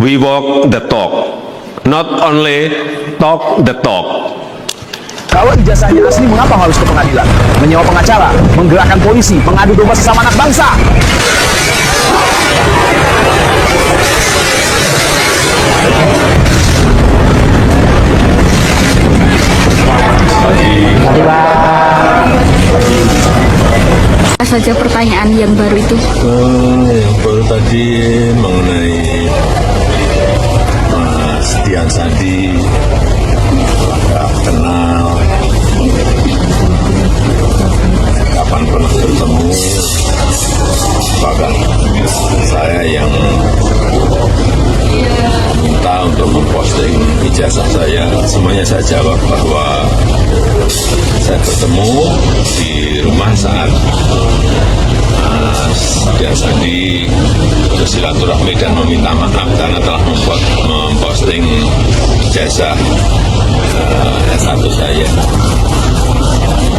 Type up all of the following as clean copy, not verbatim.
We walk the talk, not only talk the talk. Kalau ijazahnya asli, mengapa harus ke pengadilan? Menyewa pengacara, menggerakkan polisi, mengadu domba sesama anak bangsa. Apa saja pertanyaan yang baru itu? Yang baru tadi mengenai Mas Dian Sandi, nggak kenal, kapan pernah bertemu, bahkan saya yang minta untuk memposting ijazah saya, semuanya saya jawab bahwa saya bertemu di rumah saat Mas Dian Sandi bersilaturahmi dan meminta maaf karena telah memposting ijazah S1 saya.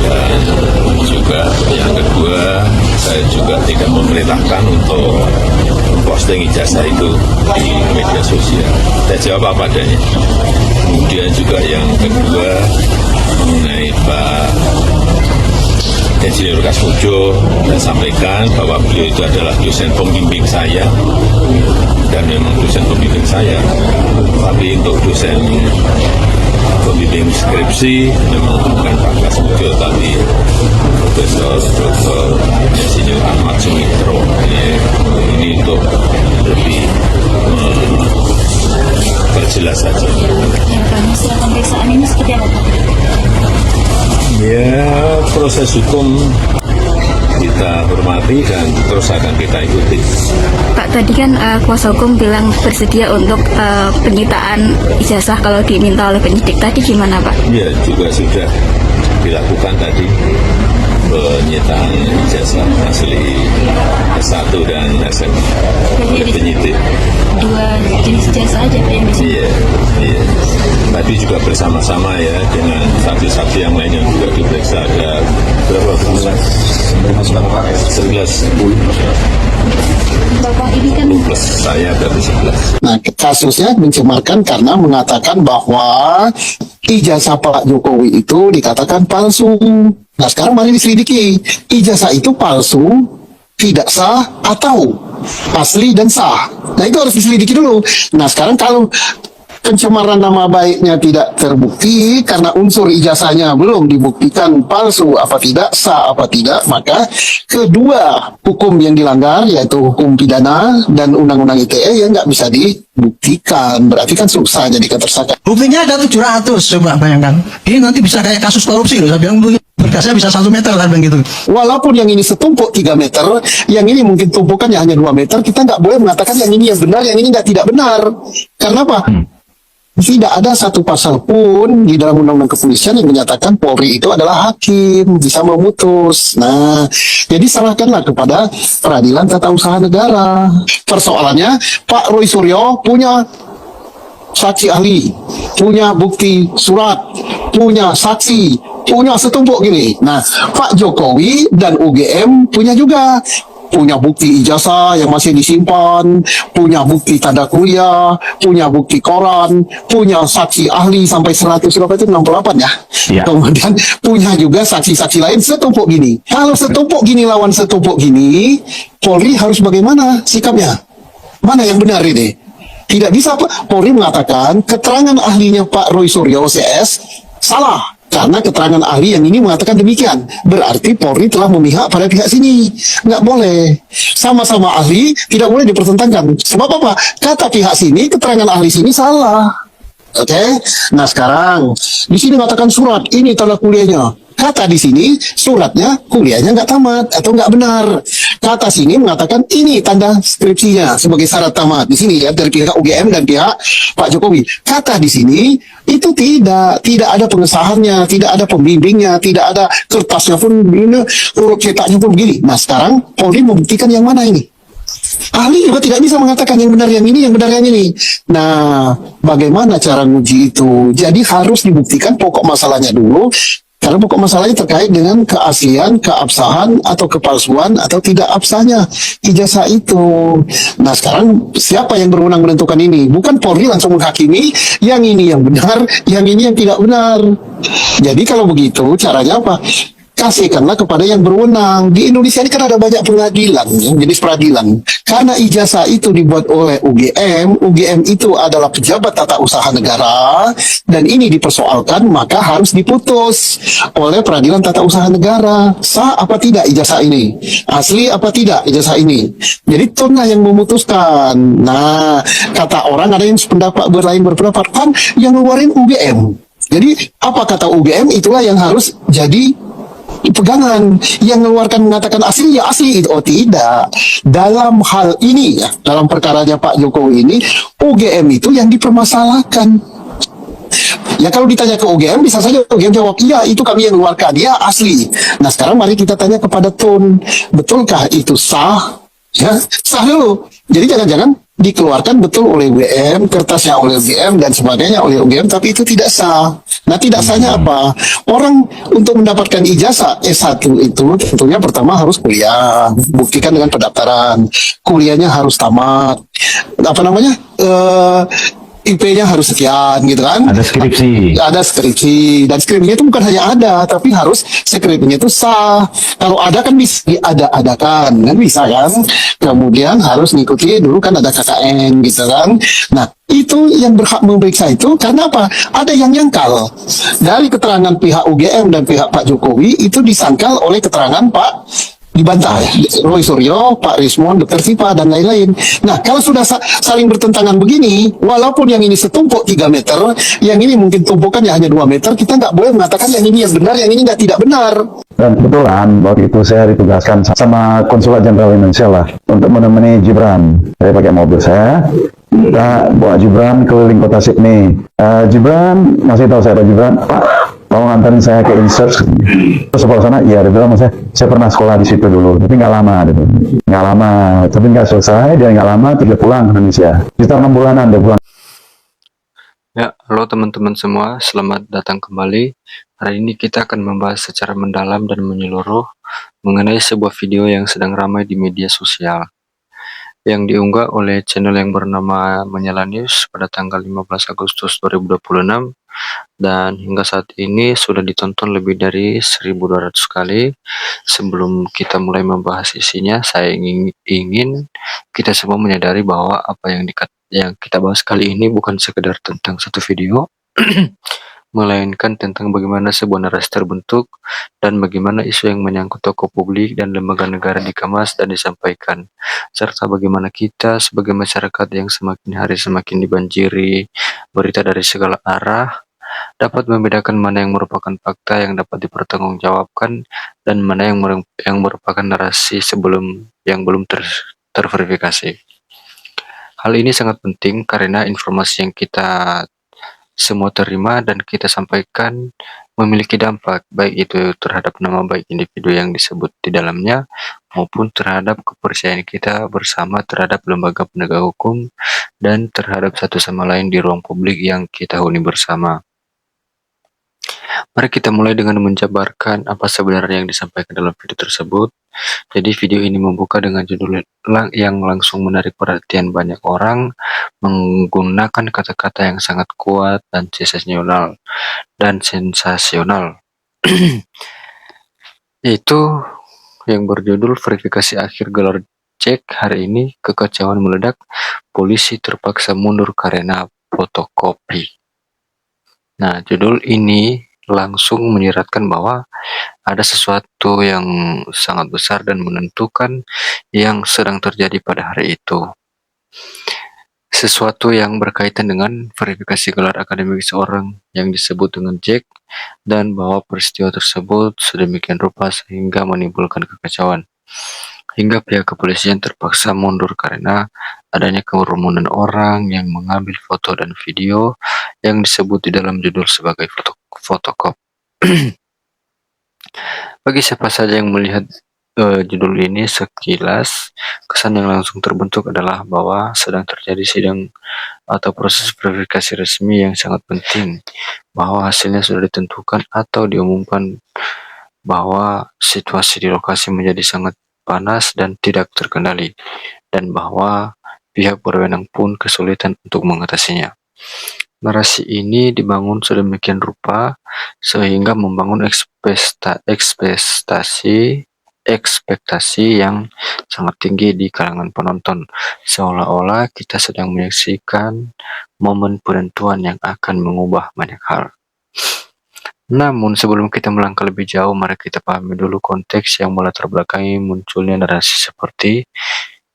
Dan juga yang kedua, saya juga tidak memerintahkan untuk memposting ijazah itu di media sosial. Saya jawab apa adanya. Kemudian juga yang kedua mengenai Pak Insinyur Kasmujo, saya sampaikan bahwa beliau itu adalah dosen pembimbing saya, dan memang dosen pembimbing saya. Tapi untuk dosen pembimbing skripsi memang bukan Pak Kasmujo, tapi Profesor Dr. Insinyur Ahmad Sumitro. Ini untuk lebih perjelas saja. Ya, Pak, hasil pemeriksaan ini seperti apa, Pak? Ya, proses hukum kita hormati dan terus akan kita ikuti. Pak, tadi kan kuasa hukum bilang bersedia untuk penyitaan ijazah kalau diminta oleh penyidik. Tadi gimana, Pak? Ya, juga sudah dilakukan tadi penyitaan ijazah asli S1 dan SM oleh penyidik. Dua jenis ijazah aja, Pak, yang di sini? Iya. Tadi juga bersama-sama ya dengan saksi-saksi yang lain yang juga diperiksa. Ada berapa? 11. Bapak ini kan Plus saya berarti 11. Nah, kasusnya mencemarkan karena mengatakan bahwa ijazah Pak Jokowi itu dikatakan palsu. Nah, sekarang mari diselidiki. Ijazah itu palsu, tidak sah, atau asli dan sah. Nah, itu harus diselidiki dulu. Nah, sekarang kalau pencemaran nama baiknya tidak terbukti karena unsur ijazahnya belum dibuktikan palsu apa tidak, sah apa tidak, maka kedua hukum yang dilanggar yaitu hukum pidana dan undang-undang ITE yang nggak bisa dibuktikan, berarti kan susah jadikan tersangka. Buktinya ada 700, coba bayangkan. Ini nanti bisa kayak kasus korupsi loh, saya bilang berkasnya bisa 1 meter kan begitu. Walaupun yang ini setumpuk 3 meter, yang ini mungkin tumpukannya hanya 2 meter, kita nggak boleh mengatakan yang ini yang benar, yang ini nggak tidak benar. Karena apa? Tidak ada satu pasal pun di dalam undang-undang kepolisian yang menyatakan Polri itu adalah hakim, bisa memutus. Nah, jadi serahkanlah kepada peradilan tata usaha negara. Persoalannya, Pak Roy Suryo punya saksi ahli, punya bukti surat, punya saksi, punya setumpuk gini. Nah, Pak Jokowi dan UGM punya juga. Punya bukti ijazah yang masih disimpan, punya bukti tanda kuliah, punya bukti koran, punya saksi ahli sampai 100 berapa itu 68 ya. Kemudian punya juga saksi-saksi lain setumpuk gini. Kalau setumpuk gini lawan setumpuk gini, Polri harus bagaimana sikapnya? Mana yang benar ini? Tidak bisa Polri mengatakan keterangan ahlinya Pak Roy Suryo CS salah. Karena keterangan ahli yang ini mengatakan demikian. Berarti Polri telah memihak pada pihak sini. Nggak boleh. Sama-sama ahli tidak boleh dipertentangkan. Sebab apa? Kata pihak sini, keterangan ahli sini salah. Oke? Nah sekarang, di sini mengatakan surat, ini tanda kuliahnya. Kata di sini, suratnya, kuliahnya nggak tamat atau nggak benar. Kata sini mengatakan ini tanda skripsinya sebagai syarat tamat. Di sini ya dari pihak UGM dan pihak Pak Jokowi. Kata di sini itu tidak ada pengesahannya, tidak ada pembimbingnya, tidak ada kertasnya pun begini, huruf cetaknya pun begini. Nah sekarang Polri membuktikan yang mana ini? Ahli juga tidak bisa mengatakan yang benar yang ini, yang benar yang ini. Nah, bagaimana cara nguji itu? Jadi harus dibuktikan pokok masalahnya dulu. Karena pokok masalahnya terkait dengan keaslian, keabsahan, atau kepalsuan, atau tidak absahnya ijazah itu. Nah sekarang siapa yang berwenang menentukan ini? Bukan Polri langsung menghakimi, yang ini yang benar, yang ini yang tidak benar. Jadi kalau begitu caranya apa? Kasihkanlah kepada yang berwenang. Di Indonesia ini kan ada banyak pengadilan, jenis peradilan. Karena ijazah itu dibuat oleh UGM, UGM itu adalah pejabat tata usaha negara, dan ini dipersoalkan, maka harus diputus oleh peradilan tata usaha negara. Sah apa tidak ijazah ini? Asli apa tidak ijazah ini? Jadi tunlah yang memutuskan. Nah, kata orang ada yang berpendapat kan yang ngeluarin UGM. Jadi apa kata UGM itulah yang harus jadi pegangan. Yang mengeluarkan mengatakan asli ya asli. Oh tidak, dalam hal ini ya, dalam perkaranya Pak Jokowi ini, UGM itu yang dipermasalahkan. Ya kalau ditanya ke UGM, bisa saja UGM jawab iya itu kami yang mengeluarkan, ya asli. Nah sekarang mari kita tanya kepada Tun, betulkah itu sah? Ya sah dulu. Jadi jangan-jangan dikeluarkan betul oleh UGM, kertasnya oleh UGM dan sebagainya oleh UGM, tapi itu tidak sah. Nah tidak sahnya apa? Orang untuk mendapatkan ijazah S1 itu tentunya pertama harus kuliah, buktikan dengan pendaftaran, kuliahnya harus tamat, apa namanya, IP-nya harus sekian gitu kan. Ada skripsi. Ada skripsi. Dan skripsinya itu bukan hanya ada, tapi harus skripsinya itu sah. Kalau ada kan bisa diada-adakan, kan bisa kan. Kemudian harus ngikuti dulu kan ada KKN gitu kan. Nah itu yang berhak memeriksa itu karena apa? Ada yang nyangkal dari keterangan pihak UGM dan pihak Pak Jokowi itu disangkal oleh keterangan Pak dibantah ya, Roy Suryo, Pak Rismon, Dr. Sipa, dan lain-lain. Nah, kalau sudah saling bertentangan begini, walaupun yang ini setumpuk 3 meter, yang ini mungkin tumpukannya hanya 2 meter, kita nggak boleh mengatakan yang ini yang benar, yang ini nggak tidak benar. Dan kebetulan waktu itu saya ditugaskan sama Konsulat Jenderal Indonesia lah untuk menemani Gibran. Saya pakai mobil saya, kita bawa Gibran keliling kota Sydney. Gibran ngasih tahu saya, Gibran, Pak, mau nganterin saya ke insert. Terus sebelah sana, iya, dia bilang saya pernah sekolah di situ dulu, tapi nggak lama, gitu. Nggak lama, tapi nggak selesai, dia nggak lama, dia pulang ke Indonesia. Sekitar 6 bulanan dia pulang. Ya, halo teman-teman semua, selamat datang kembali. Hari ini kita akan membahas secara mendalam dan menyeluruh mengenai sebuah video yang sedang ramai di media sosial, yang diunggah oleh channel yang bernama Menyala News pada tanggal 15 Agustus 2026, dan hingga saat ini sudah ditonton lebih dari 1.200 kali. Sebelum kita mulai membahas isinya, saya ingin kita semua menyadari bahwa apa yang kita bahas kali ini bukan sekedar tentang satu video, melainkan tentang bagaimana sebuah narasi terbentuk dan bagaimana isu yang menyangkut tokoh publik dan lembaga negara dikemas dan disampaikan, serta bagaimana kita sebagai masyarakat yang semakin hari semakin dibanjiri berita dari segala arah dapat membedakan mana yang merupakan fakta yang dapat dipertanggungjawabkan dan mana yang merupakan narasi yang belum terverifikasi. Hal ini sangat penting karena informasi yang kita semua terima dan kita sampaikan memiliki dampak, baik itu terhadap nama baik individu yang disebut di dalamnya, maupun terhadap kepercayaan kita bersama terhadap lembaga penegak hukum dan terhadap satu sama lain di ruang publik yang kita huni bersama. Mari kita mulai dengan menjabarkan apa sebenarnya yang disampaikan dalam video tersebut. Jadi video ini membuka dengan judul yang langsung menarik perhatian banyak orang, menggunakan kata-kata yang sangat kuat dan sensasional, yaitu yang berjudul verifikasi akhir gelar cek hari ini, kekacauan meledak, polisi terpaksa mundur karena fotokopi. Nah, judul ini langsung menyiratkan bahwa ada sesuatu yang sangat besar dan menentukan yang sedang terjadi pada hari itu. Sesuatu yang berkaitan dengan verifikasi gelar akademik seorang yang disebut dengan Jack, dan bahwa peristiwa tersebut sedemikian rupa sehingga menimbulkan kekacauan, hingga pihak kepolisian terpaksa mundur karena adanya kerumunan orang yang mengambil foto dan video yang disebut di dalam judul sebagai fotokop. Bagi siapa saja yang melihat judul ini sekilas, kesan yang langsung terbentuk adalah bahwa sedang terjadi sidang atau proses verifikasi resmi yang sangat penting, bahwa hasilnya sudah ditentukan atau diumumkan, bahwa situasi di lokasi menjadi sangat panas dan tidak terkendali, dan bahwa pihak berwenang pun kesulitan untuk mengatasinya. Narasi ini dibangun sedemikian rupa sehingga membangun ekspektasi yang sangat tinggi di kalangan penonton, seolah-olah kita sedang menyaksikan momen penentuan yang akan mengubah banyak hal. Namun sebelum kita melangkah lebih jauh, mari kita pahami dulu konteks yang melatar belakangi munculnya narasi seperti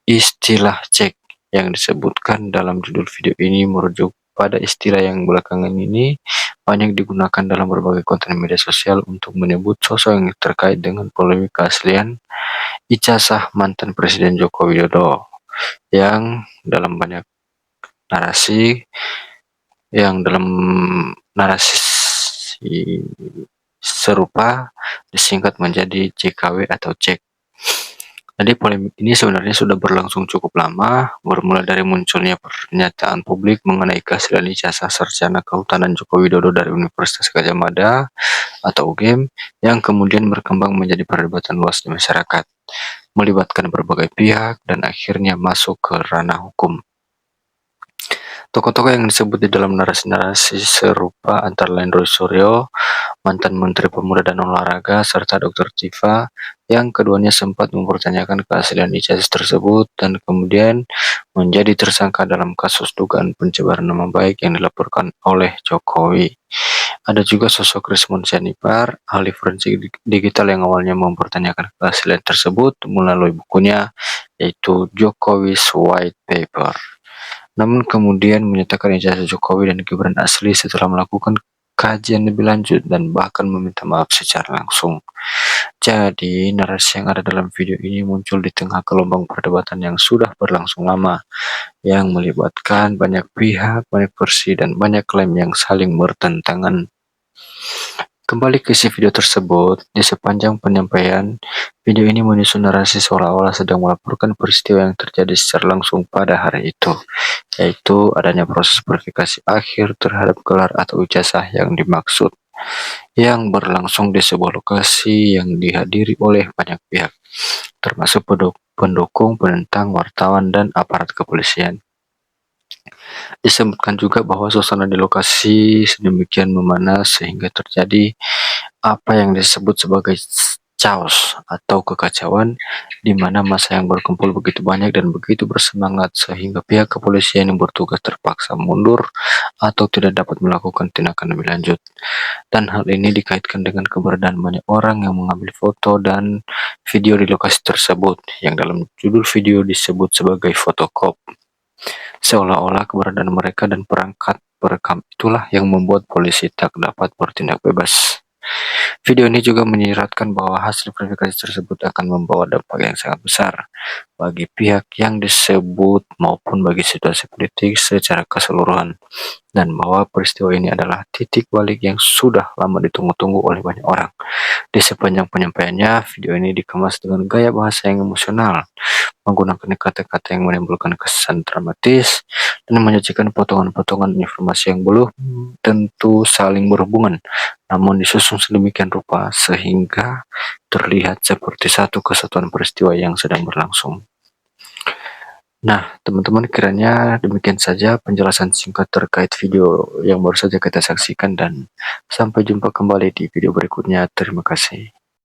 istilah cek yang disebutkan dalam judul video ini merujuk pada istilah yang belakangan ini banyak digunakan dalam berbagai konten media sosial untuk menyebut sosok yang terkait dengan polemik keaslian ijazah mantan Presiden Joko Widodo, yang dalam narasi serupa disingkat menjadi JKW atau cek. Jadi polemik ini sebenarnya sudah berlangsung cukup lama, bermula dari munculnya pernyataan publik mengenai keaslian ijazah sarjana kehutanan Joko Widodo dari Universitas Gadjah Mada atau UGM, yang kemudian berkembang menjadi perdebatan luas di masyarakat, melibatkan berbagai pihak dan akhirnya masuk ke ranah hukum. Tokoh-tokoh yang disebut di dalam narasi-narasi serupa antara lain Roy Suryo, mantan Menteri Pemuda dan Olahraga, serta Dr. Tifa, yang keduanya sempat mempertanyakan keaslian ijazah tersebut dan kemudian menjadi tersangka dalam kasus dugaan pencemaran nama baik yang dilaporkan oleh Jokowi. Ada juga sosok Rismon Sianipar, ahli forensik digital yang awalnya mempertanyakan keaslian tersebut melalui bukunya, yaitu Jokowi's White Paper. Namun kemudian menyatakan ijazah Jokowi dan Gibran asli setelah melakukan kajian lebih lanjut dan bahkan meminta maaf secara langsung. Jadi, narasi yang ada dalam video ini muncul di tengah gelombang perdebatan yang sudah berlangsung lama, yang melibatkan banyak pihak, banyak versi, dan banyak klaim yang saling bertentangan. Kembali ke isi video tersebut, di sepanjang penyampaian, video ini menyusun narasi seolah-olah sedang melaporkan peristiwa yang terjadi secara langsung pada hari itu, yaitu adanya proses verifikasi akhir terhadap gelar atau ijazah yang dimaksud, yang berlangsung di sebuah lokasi yang dihadiri oleh banyak pihak, termasuk pendukung, penentang, wartawan, dan aparat kepolisian. Disebutkan juga bahwa suasana di lokasi sedemikian memanas sehingga terjadi apa yang disebut sebagai chaos atau kekacauan, di mana massa yang berkumpul begitu banyak dan begitu bersemangat sehingga pihak kepolisian yang bertugas terpaksa mundur atau tidak dapat melakukan tindakan lebih lanjut. Dan hal ini dikaitkan dengan keberadaan banyak orang yang mengambil foto dan video di lokasi tersebut, yang dalam judul video disebut sebagai fotokop. Seolah-olah keberadaan mereka dan perangkat perekam itulah yang membuat polisi tak dapat bertindak bebas. Video ini juga menyiratkan bahwa hasil verifikasi tersebut akan membawa dampak yang sangat besar bagi pihak yang disebut maupun bagi situasi politik secara keseluruhan, dan bahwa peristiwa ini adalah titik balik yang sudah lama ditunggu-tunggu oleh banyak orang. Di sepanjang penyampaiannya, video ini dikemas dengan gaya bahasa yang emosional, menggunakan kata-kata yang menimbulkan kesan dramatis, dan menyajikan potongan-potongan informasi yang belum tentu saling berhubungan, namun disusun sedemikian rupa sehingga terlihat seperti satu kesatuan peristiwa yang sedang berlangsung. Nah, teman-teman, kiranya demikian saja penjelasan singkat terkait video yang baru saja kita saksikan, dan sampai jumpa kembali di video berikutnya. Terima kasih.